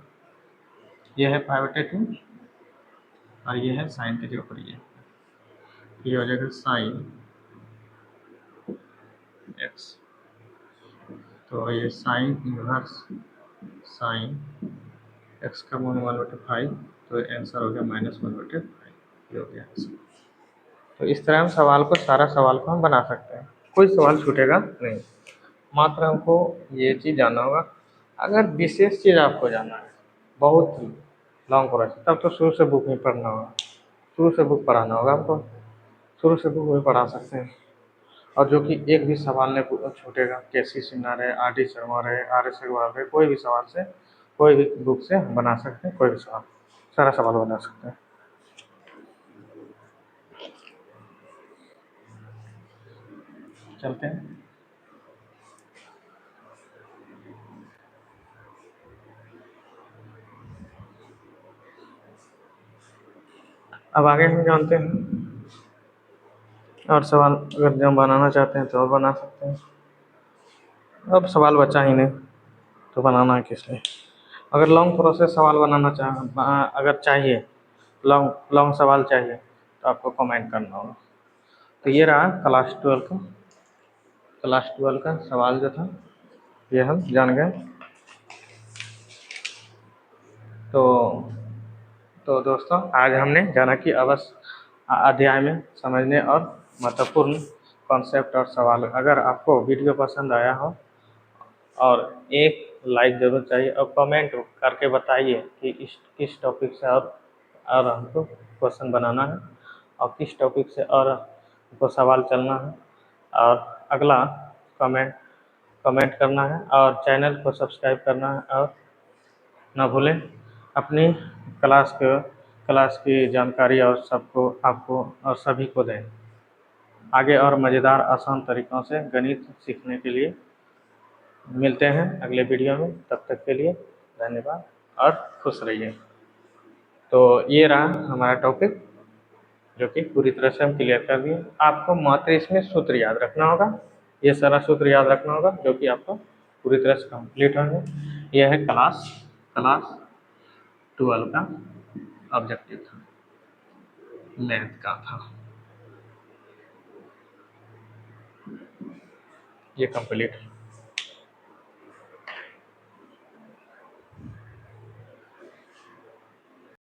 ये है 5/2 और ये है साइन की जगह पर ये हो जाएगा साइन एक्स। तो ये साइन इनवर्स साइन एक्स का मान 1/5, तो आंसर हो गया -1/5, ये हो गया आंसर। तो इस तरह हम सवाल को, सारा सवाल को हम बना सकते हैं, कोई सवाल छूटेगा नहीं। मात्र हमको ये चीज़ जानना होगा। अगर विशेष चीज़ आपको जानना है, बहुत लॉन्ग प्रोसेस, तब तो शुरू से बुक में पढ़ना होगा, शुरू से बुक पढ़ाना होगा हमको, शुरू से बुक में पढ़ा सकते हैं। और जो कि एक भी सवाल नहीं छूटेगा, केसी सिन्हा रहे, आर डी शर्मा रहे, आर एस अग्रवाल रहे, कोई भी सवाल से, कोई भी बुक से हम बना सकते हैं, कोई भी सवाल, सारा सवाल बना सकते हैं। चलते हैं। अब आगे हम जानते हैं और सवाल अगर जब बनाना चाहते हैं तो और बना सकते हैं। अब सवाल बचा ही नहीं तो बनाना है किस लिए? अगर लॉन्ग प्रोसेस सवाल बनाना अगर चाहिए, लॉन्ग लॉन्ग सवाल चाहिए तो आपको कमेंट करना होगा। तो ये रहा क्लास 12 का सवाल जो था, ये हम जान गए। तो दोस्तों, आज हमने जाना कि अध्याय में समझने और महत्वपूर्ण कॉन्सेप्ट और सवाल। अगर आपको वीडियो पसंद आया हो और एक लाइक ज़रूर चाहिए और कमेंट करके बताइए कि किस टॉपिक से और हमको क्वेश्चन बनाना है और किस टॉपिक से और हमको सवाल चलना है। और अगला कमेंट कमेंट करना है और चैनल को सब्सक्राइब करना है। और ना भूलें अपनी क्लास की जानकारी और सबको, आपको और सभी को दें। आगे और मज़ेदार आसान तरीक़ों से गणित सीखने के लिए मिलते हैं अगले वीडियो में। तब तक के लिए धन्यवाद और खुश रहिए। तो ये रहा हमारा टॉपिक, जो कि पूरी तरह से हम क्लियर कर दिए। आपको मात्र इसमें सूत्र याद रखना होगा, ये सारा सूत्र याद रखना होगा जो कि आपको पूरी तरह से कंप्लीट होंगे। यह है क्लास 12 का ऑब्जेक्टिव था, मैथ का था, ये कंप्लीट।